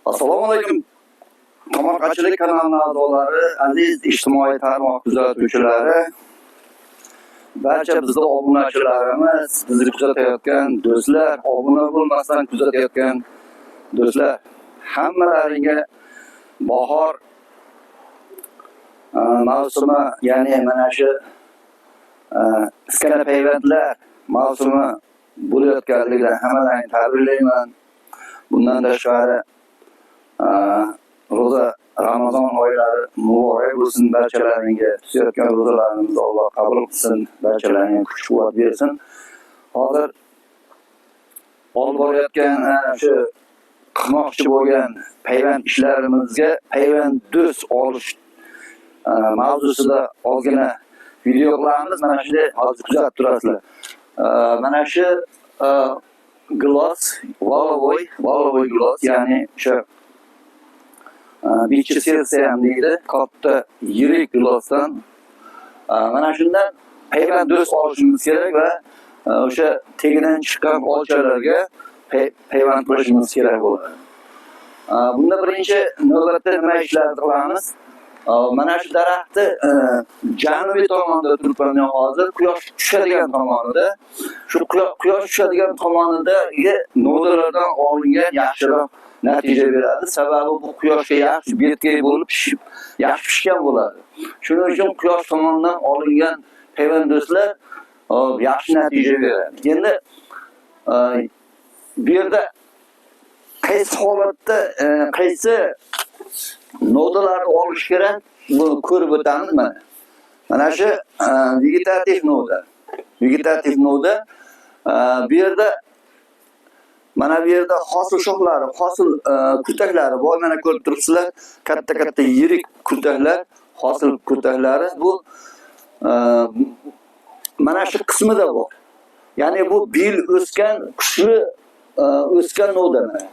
Assalomu alaykum. Tomorqachilik kanalining a'zolari, aziz ijtimoiy tarmoq kuzatuvchilari, barcha bizning obunachilarimiz, bizni kuzatayotgan do'stlar, obuna bo'lmasdan kuzatayotgan do'stlar, hammalaringga bahor mavsumi, ya'ni mana shu iskana payvandlar mavsumi bo'layotganligidan hammalarni tabriklayman. Bundan tashqari roza Ramazon oylari muborak bo'lsin barchalaringga. Tutayotgan rozalarimizni Alloh qabul qilsin, barchalaringga kuch-quvvat bersin. Hozir olib borayotgan shu qilmoqchi bo'lgan payvand ishlarimizga payvand do'st olish mavzusida ozgina video qilamiz. Mana shunday hozir kuzatib turasizlar. Mana shu gloss, Valovoy gloss, ya'ni o'sha bichi sersa ham deydi, katta yirik glossdan mana shundan payvand do'st olishimiz kerak va o'sha tegidan chiqqan olchalarga payvand qilishimiz kerak bo'ladi. Bunda birinchi navbatda nima ishlarni qilamiz? Mana shu daraxtni janubiy tomonida turibman men hozir, quyosh tushadigan tomonida. Shu quyosh tushadigan tomonidagi nodalardan olingan yaxshiroq natija beradi. Sababi bu quyoshga yaxshi betkay bo'lib pishib, yaxshi pishgan bo'ladi. Shuning uchun quyosh tomonidan olingan payvand do'stlar yaxshi natija beradi. Endi bu yerda qaysi holatda qaysi nodalarni olish kerak, buni ko'rib o'tamiz mana. Mana shu vegetativ noda. Vegetativ noda bu yerda mana bu yerda hosil shoxlari, hosil kurtaklari bor. Mana ko'rib turibsizlar, katta-katta yirik kurtaklar, hosil kurtaklari bu mana shu qismida bor. Ya'ni bu bil o'sgan, kuchli o'sgan noda mana.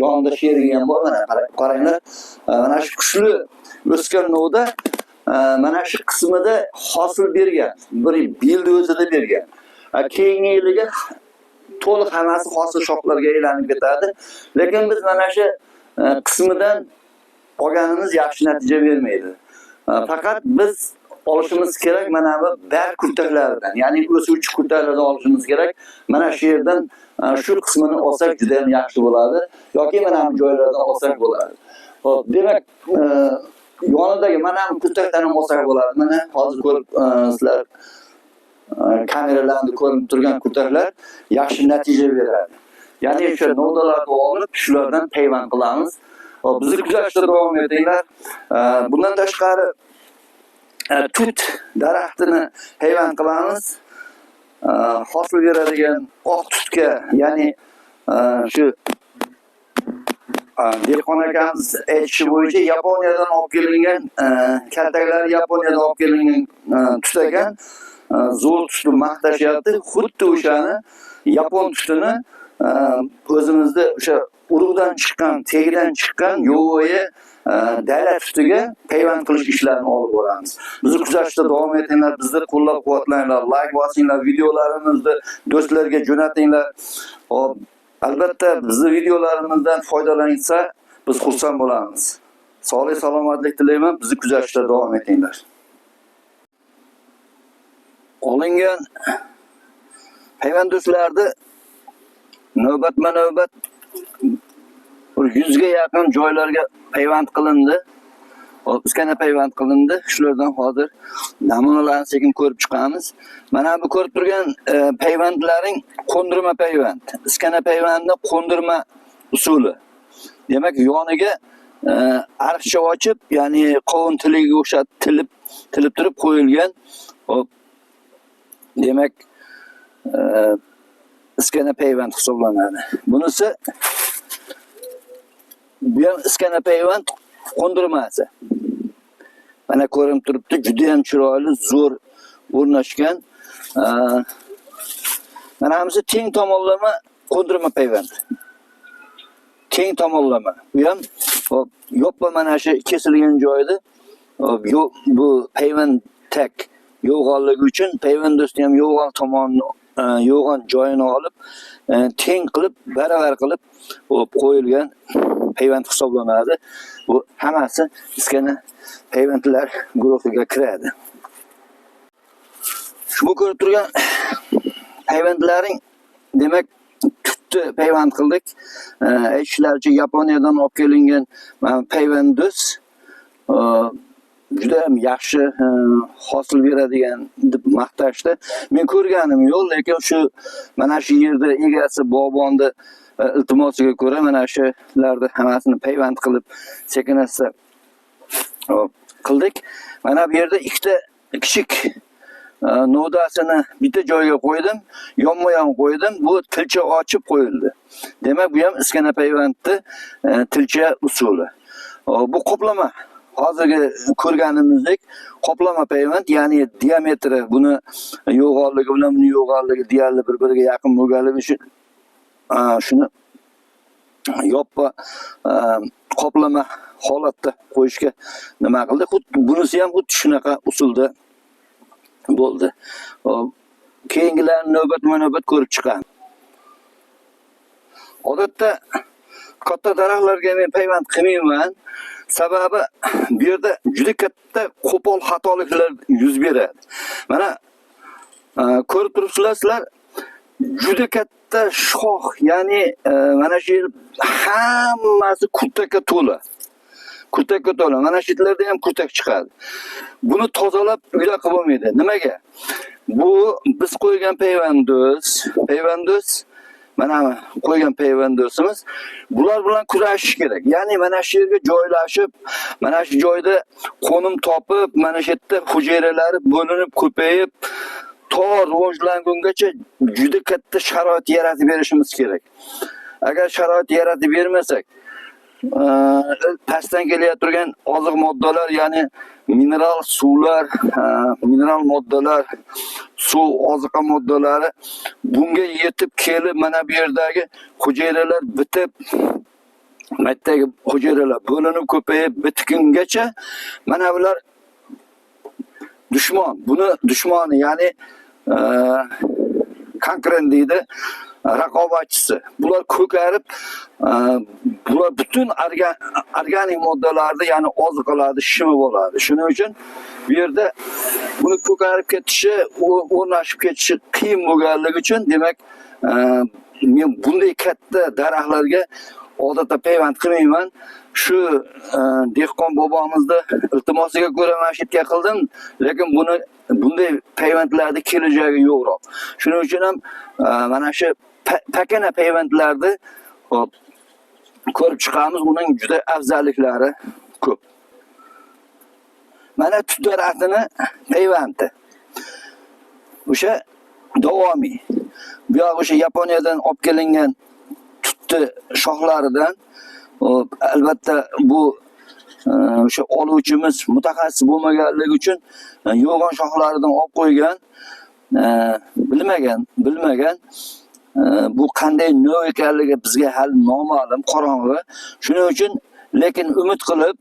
Yonida sherigi ham bor, mana qaranglar. Mana shu kuchli o'sgan noda mana shu qismida hosil bergan. Bir bilni o'zida bergan. Keyingiga to'liq hammasi hosil shoxlarga aylanib ketadi. Lekin biz mana shu qismidan olganimiz yaxshi natija bermaydi. Faqat biz olishimiz kerak mana bu barg kurtaklaridan, ya'ni o'suvchi kurtaklardan olishimiz kerak. Mana shu yerdan shu qismini olsak juda ham yaxshi bo'ladi yoki mana bu joylardan olsak bo'ladi. Xo'p, demak, yonidagi mana bu kurtakdan ham olsak bo'ladi. Mana hozir ko'rib sizlar kameralarda ko'rinib turgan kurtaklar yaxshi natija beradi. Ya'ni o'sha nodalarni olib, shulardan payvand qilamiz. Hop, bizni kuzatishda davom etinglar. Bundan tashqari tut daraxtini payvand qilamiz. Hosil beradigan oq tutga, ya'ni shu dehqon akamiz aytishi bo'yicha Yaponiyadan olib kelingan, kaltaklar Yaponiyadan olib kelingan tut ekan. Zo'r tutni maqtashyapti. Xuddi o'shani yapon tutini o'zimizda o'sha urug'dan chiqqan, tegidan chiqqan yo'g'oyi davlat tutiga payvand qilish ishlarini olib boramiz. Bizni kuzatishda davom etinglar, bizni qo'llab-quvvatlanglar, like bosinglar, videolarimizni do'stlarga jo'natinglar. Hop, albatta bizni videolarimizdan foydalansa, biz xursand bo'lamiz. Sog'lik, salomatlik tilayman, bizni kuzatishda davom etinglar. Olingan payvand do'stlarni navbatma-navbat 100 ga yaqin joylarga payvand qilindi. Iskana payvand qilindi. Shulardan hozir namunalarni sekin ko'rib chiqamiz. Mana bu ko'rib turgan payvandlaring qo'ndirma payvand. Iskana payvandni qo'ndirma usuli. Demak, yoniga ariqcha ochib, ya'ni qovun tiliga o'xshat tilib turib qo'yilgan. Hop. Demak, iskana payvand hisoblanadi. Bunisi bu ham iskana payvand qo'ndirmasi. Mana ko'rinib turibdi, juda ham chiroyli, zo'r o'rnashgan. Mana hamsi teng tomonlama qo'ndirma payvand. Teng tomonlama. Bu ham yoppa mana shu kesilgan joyda bu payvand tak yo'g'onligi uchun payvand do'sti ham yo'g'on tomonni, yo'g'on joyini olib, teng qilib, baravar qilib qo'yilgan payvand hisoblanadi. Bu hammasi iskana payvandlar guruhiga kiradi. Shu ko'rib turgan payvandlaring demak tutdi payvand qildik. Aytishlaricha Yaponiyadan olib kelingan payvandus juda ham yaxshi hosil beradigan deb maqtashdi. Men ko'rganim yo'q, lekin shu mana shu yerda egasi bog'bonni iltimosiga ko'ra mana shularni hammasini payvand qilib sekinasa qildik. Mana bu yerda ikkita kichik nodasini bitta joyga qo'ydim, yonma-yon qo'ydim. Bu tilcha ochib qo'yildi. Demak, bu ham iskana payvandni tilcha usuli. Bu qoplama. Hozirgi ko'rganimizdek qoplama payvand, ya'ni diametri buni yo'g'onligi bilan buni yo'g'onligi deyarli bir-biriga yaqin bo'lganligi uchun shuni yoppa qoplama holatda qo'yishga nima qildi. Bunisi ham xuddi shunaqa usulda bo'ldi. Keyingilarni navbatma-navbat ko'rib chiqamiz. Odatda katta daraxtlarga men payvand qilmayman. Sababi bu yerda juda katta qo'pol xatoliklar yuz beradi. Mana ko'rib turibsizlar, juda katta shox, ya'ni mana shu hammasi kurtakka to'la. Kurtakka to'la. Mana shu yerlarda ham kurtak chiqadi. Buni tozalab uyda qilib bo'lmaydi. Nimaga? Bu biz qo'ygan payvandus mana qo'ygan payvandusimiz bular bilan kurashish kerak. Ya'ni mana shu yerga joylashib, mana shu joyda qo'nim topib, mana shu yerda hujayralari bo'linib, ko'payib, to rivojlangungacha juda katta sharoit yaratib berishimiz kerak. Agar sharoit yaratib bermasak, pastdan kelayotgan oziq moddalar, ya'ni mineral suvlar, mineral moddalar, suv oziqa moddalari bunga yetib kelib, mana bu yerdagi hujayralar bitib, maytdagi hujayralar bo'linib ko'payib bitgungacha mana bular dushman. Buni dushmani, ya'ni konkurent deydi, raqobatchisi. Bular ko'karib, bular butun organik moddalarni, ya'ni oziqalarni shimi bo'ladi. Shuning uchun bu yerda buni ko'karib ketishi, o'rnashib ketishi qiyin bo'lganligi uchun, demak, men bunday katta daraxtlarga odatda payvand qilmayman. Shu dehqon bobomizni iltimosiga ko'ra mana shu yerga qildim, lekin bunday payvandlarni kelajagi yo'qroq. Shuning uchun ham mana shu pakana payvandlarni ko'rib chiqamiz. Uning juda afzalliklari ko'p. Mana tut daraxtini payvandi. O'sha davomiy. Bu yoq o'sha Yaponiyadan olib kelingan tutni shoxlaridan, albatta bu o'sha oluvchimiz mutaxassis bo'lmaganligi uchun yo'g'on shoxlaridan olib qo'ygan, bilmagan. Bu qanday nov ekanligi bizga hali noma'lum, qorong'i. Shuning uchun lekin umid qilib,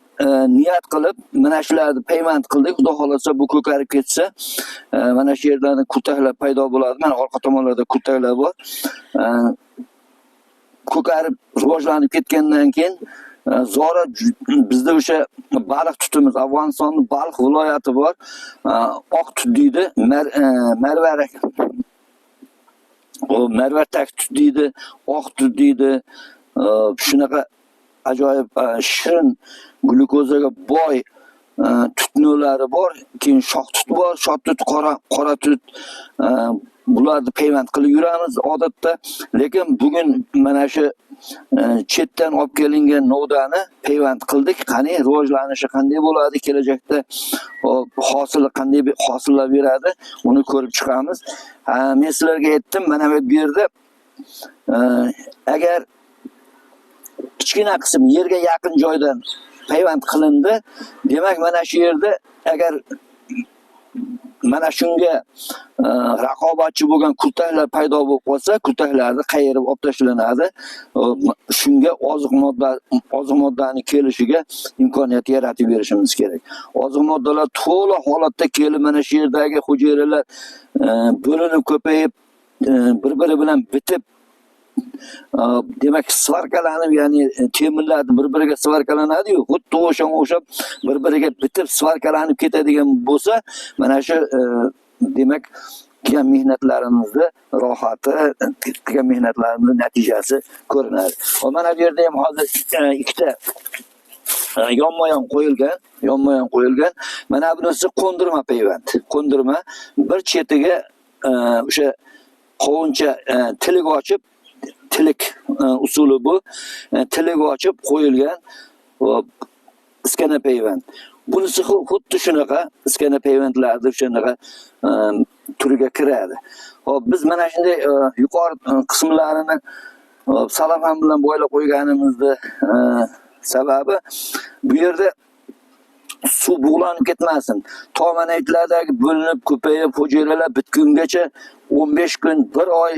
niyat qilib mana shularni payvand qildik. Xudo xolasa bu ko'karib ketsa, mana shu yerlarda kurtaklar paydo bo'ladi. Mana orqa tomonlarda kurtaklar bor. Ko'karib rivojlanib ketgandan keyin zora bizda o'sha baliq tutimiz, Afg'onistonning Baliq viloyati bor. Oq tut deydi, marvarak. O marvarak tut deydi, oq tut deydi. Shunaqa ajoyib shirin glyukozaga boy tutnolari bor. Keyin shoh tut bor, shoh tut, qora tut. Bularni payvand qilib yuramiz odatda, lekin bugun mana shu chetdan olib kelingan novdani payvand qildik. Qani rivojlanishi qanday bo'ladi, kelajakda hosili qanday hosillar beradi, uni ko'rib chiqamiz. Men sizlarga aytdim, mana bu yerda agar kichkina qism yerga yaqin joydan payvand qilindi, demak mana shu yerda agar mana shunga raqobatchi bo'lgan kurtaklar paydo bo'lib qolsa, kurtaklarni qayirib olib tashlanadi. Shunga oziq moddani kelishiga imkoniyat yaratib berishimiz kerak. Oziq moddalar to'la holatda kelib, mana shu yerdagi hujayralar bo'linib ko'payib, bir-biri bilan bitib demak svarkalanib, ya'ni temirlar bir-biriga svarkalanadi-yu, xuddi o'xshab bir-biriga bitib svarkalanib ketadigan bo'lsa, mana shu demak qilgan mehnatlarimizni rohati, qilgan mehnatlarimizni natijasi ko'rinadi. Mana bu yerda ham hozir ikkita yonma-yon qo'yilgan. Mana bunisi qo'ndirma payvand. Qo'ndirma bir chetiga o'sha qovuncha tilik ochib, tilik usuli bu, tilik ochib qo'yilgan iskana payvand. Bunisi xuddi shunaqa iskana payvandlarda shunaqa turiga kiradi. Hop, biz mana shunday yuqori qismlarini salafan bilan bo'ylab qo'yganimizda sababi bu yerda suv bug'lanib ketmasin. To'manaytlardagi bo'linib ko'payib hujayralar bitgungacha 15 kun, 1 oy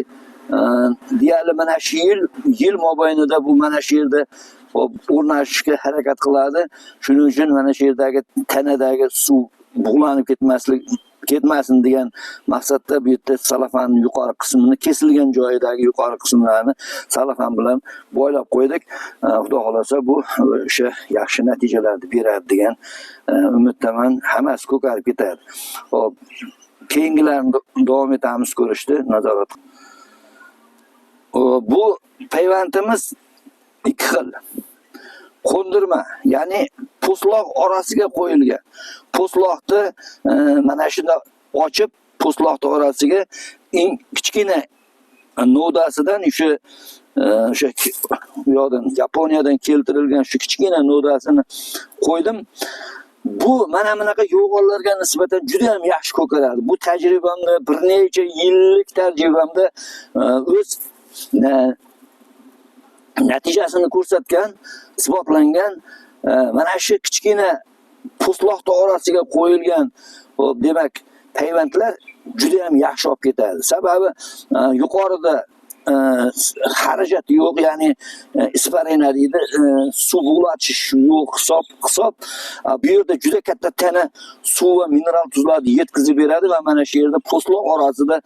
deyarli mana shu yil mobaynida bu mana shu yerda o'rnashishga harakat qiladi. Shuning uchun mana shu yerdagi tanadagi suv bug'lanib ketmasin degan maqsadda bu yerda salafan yuqori qismini, kesilgan joyidagi yuqori qismlarini salafan bilan bo'ylab qo'ydik. Xudo xolasa bu o'sha yaxshi natijalarni beradi degan umiddaman. Hammasi ko'karib ketadi. Hop, keyingilarini davom etamiz ko'rishdi, nazorat. Bu payvandimiz ikki xil. Qo'ndirma, ya'ni po'stloq orasiga qo'yilgan. Po'stloqni mana shunda ochib, po'stloqni orasiga eng kichkina nodasidan o'sha yo'dan Yaponiyadan keltirilgan shu kichkina nodasini qo'ydim. Bu mana bunaqa yo'g'onlarga nisbatan juda ham yaxshi ko'karadi. Bu tajribamda, bir necha yillik tajribamda o'z natijasini ko'rsatgan, isbotlangan. Mana shu kichkina po'stloqni orasiga qo'yilgan, demak, payvandlar juda ham yaxshi olib ketadi. Sababi yuqorida xarajat yo'q, ya'ni isparena deydi, suv bug'latish yo'q, hisob. Bu yerda juda katta tana suv va mineral tuzlarni yetkazib beradi va mana shu yerda po'stloq orasida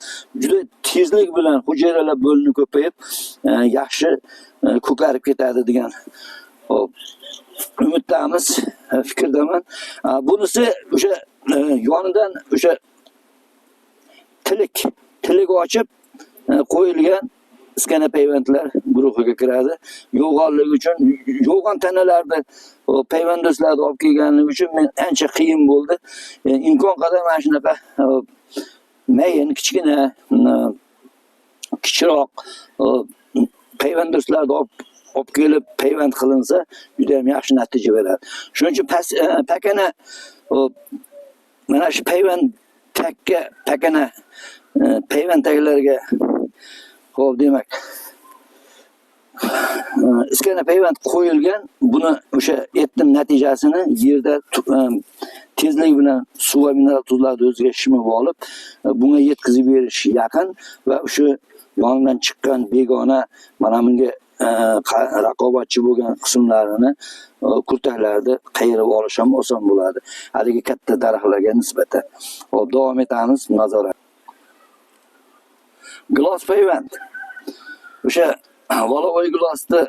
juda tezlik bilan hujayralar bo'linib ko'payib, yaxshi ko'karib ketadi degan umiddamiz, fikrdaman. Bunisi o'sha yonidan o'sha tilik ochib qo'yilgan iskana payvandlar guruhiga kiradi. Yo'g'onligi uchun, yo'g'on tanalarni payvandoslarni olib kelganligi uchun men ancha qiyin bo'ldi. Imkon qadar mana shunaqa mayin, kichikroq payvandoslarni olib kelib payvand qilinsa, juda ham yaxshi natija beradi. Shuning uchun pakana mana shu pakana payvand taglariga xo'p, demak, iskana payvand qo'yilgan. Buni o'sha etdim natijasini yerda tezlik bilan suv va mineral tuzlarni o'ziga shimib olib, bunga yetkazib berish yaqin va o'sha yonidan chiqqan begona mana bunga raqobatchi bo'lgan qismlarini, kurtaklarni qayirib olish ham oson bo'ladi. Haligi katta daraxtlarga nisbatan. Hop, davom etamiz, nazorat. Glos payvand. O'sha volovoy glosni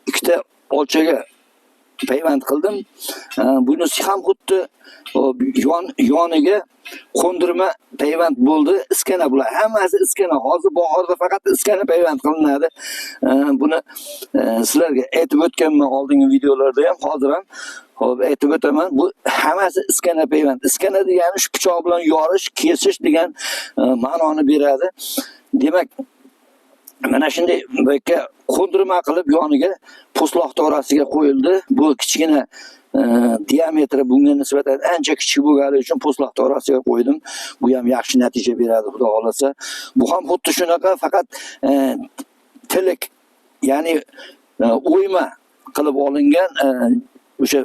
ikkita olchaga payvand qildim. Bunisi ham xuddi yoniga qo'ndirma payvand bo'ldi. Iskana bular. Hammasi iskana. Hozir bahorda faqat iskana payvand qilinadi. Buni sizlarga aytib o'tganman oldingi videolarda ham, hozir ham aytib o'taman. Bu hammasi iskana payvand. Iskana degani shu pichoq bilan yorish, kesish degan ma'noni beradi. Demak, mana shunday bekka qo'ndirma qilib yoniga po'stloqni orasiga qo'yildi. Bu kichkina diametri bunga nisbatan ancha kichik bo'lgani uchun po'stloqni orasiga qo'ydim. Bu ham yaxshi natija beradi, xudo xolasa. Bu ham xuddi shunaqa, faqat tilik, ya'ni o'yma qilib olingan o'sha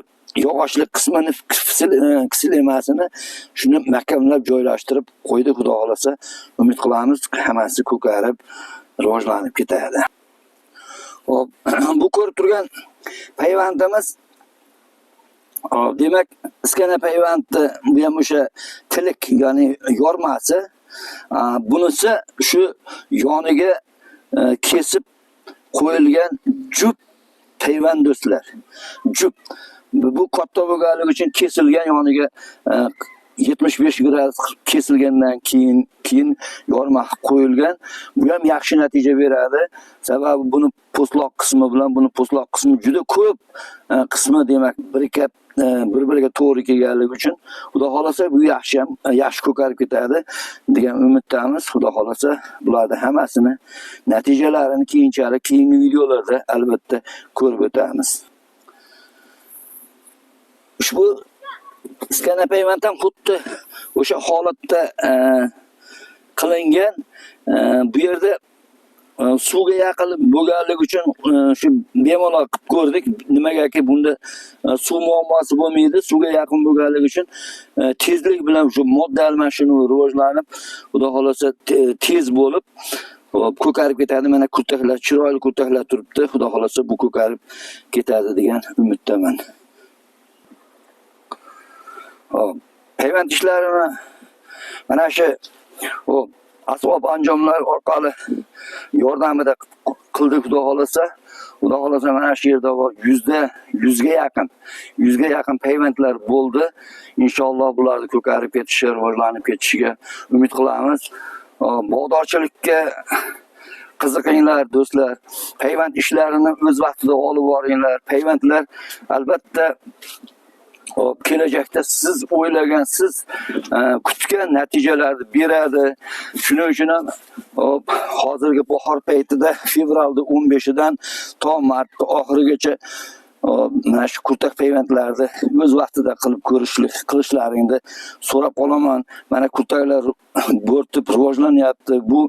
yog'ochlik qismini, kisilmasini shuni mahkamlab joylashtirib qo'ydi. Xudo xolasa, umid qilamiz hammasi ko'karib rivojlanib ketadi. Hop, bu ko'rib turgan payvandimiz, demak, iskana payvandi, bu ham o'sha tilik, ya'ni yormasi. Bunisi shu yoniga kesib qo'yilgan jup payvand do'stlar. Jup bu katta bo'lganligi uchun kesilgan yoniga 75 gradus kesilgandan keyin yorma qo'yilgan. Bu ham yaxshi natija beradi. Sababi buni po'stloq qismi bilan buni po'stloq qismi juda ko'p qismi demak bir-biriga to'g'ri kelganligi uchun xudo xolasa bu yaxshi ko'karib ketadi degan umiddamiz. Xudo xolasa bularni hammasini natijalarini keyinchalik keyingi videolarda albatta ko'rib o'tamiz. Ushbu iskana payvand ham xuddi o'sha holatda qilingan. Bu yerda suvga yaqin bo'lganligi uchun shu bemalol qilib ko'rdik. Nimagaki bunda suv muammosi bo'lmaydi. Suvga yaqin bo'lganligi uchun tezlik bilan shu modda almashinuvi rivojlanib, xudo xolasa tez bo'lib ko'karib ketadi. Mana kurtaklar, chiroyli kurtaklar turibdi. Xudo xolasa bu ko'karib ketadi degan umiddaman. Payvand ishlarini mana shu asbob anjomlar orqali yordamida qildik xudo xolasa. Xudo xolasa mana shu yerda 100 ga yaqin payvandlar bo'ldi. Inshaalloh bularni ko'karib ketishi, rivojlanib ketishiga umid qilamiz. Bog'dorchilikka qiziqinglar do'stlar. Payvand ishlarini o'z vaqtida olib boringlar. Payvandlar albatta kelajakda siz o'ylagan, siz kutgan natijalarni beradi. Shuning uchun ham hozirgi bahor paytida fevralda 15dan to mart oxirigacha mana shu kurtak payvandlarni o'z vaqtida qilib qilishlaringni so'rab qolaman. Mana kurtaklar bo'rtib rivojlanyapti. Bu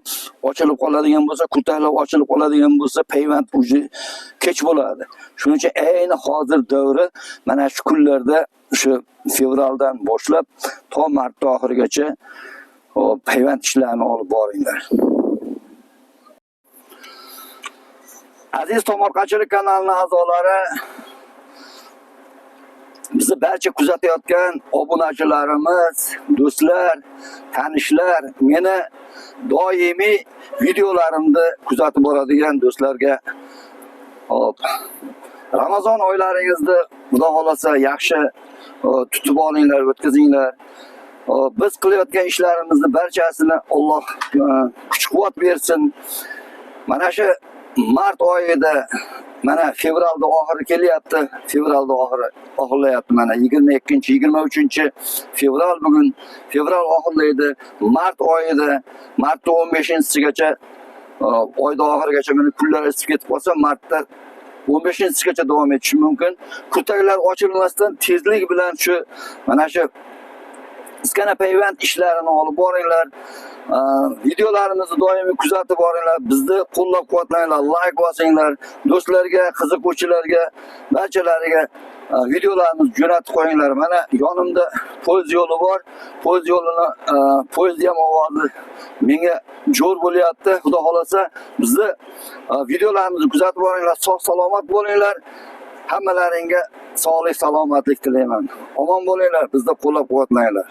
ochilib qoladigan bo'lsa, kurtaklar ochilib qoladigan bo'lsa, payvand uji kech bo'ladi. Shuning uchun ayni hozir davri mana shu kunlarda shu fevraldan boshlab to mart oxirigacha payvand ishlarini olib boringlar. Aziz tomorqachilik kanalining a'zolari, bizni barcha kuzatayotgan obunachilarimiz, do'stlar, tanishlar, meni doimiy videolarimni kuzatib boradigan do'stlarga Ramazon oylaringizni xudo xolasa yaxshi tutib olinglar, o'tkazinglar. Biz qilayotgan ishlarimizni barchasini Alloh kuch-quvvat bersin. Mana shu mart oyida mana fevralda oxiri kelyapti. Fevralda oxirlayapti mana 22-23 fevral bugun. Fevral oxirlaydi. Mart oyida, martda 15-gacha oyda oxirigacha mana kunlar isib ketib qolsa, martda 15-gacha davom etishi mumkin. Kurtaklar ochilmasdan tezlik bilan shu mana shu iskana payvand ishlarini olib boringlar. Videolarimizni doimiy kuzatib boringlar. Bizni qo'llab-quvvatlanglar, like bosinglar. Do'stlarga, qiziquvchilarga, barchalariga videolarimizni jo'natib qo'yinglar. Mana yonimda poyezd yo'li bor. Poyezd yo'lini poyezd ham ovozi menga jo'r bo'lyapti. Xudo xolasa bizni videolarimizni kuzatib boringlar. Sog' salomat bo'linglar. Hammalaringga sog'lik, salomatlik tilayman. Omon bo'linglar, bizni qo'llab-quvvatlanglar.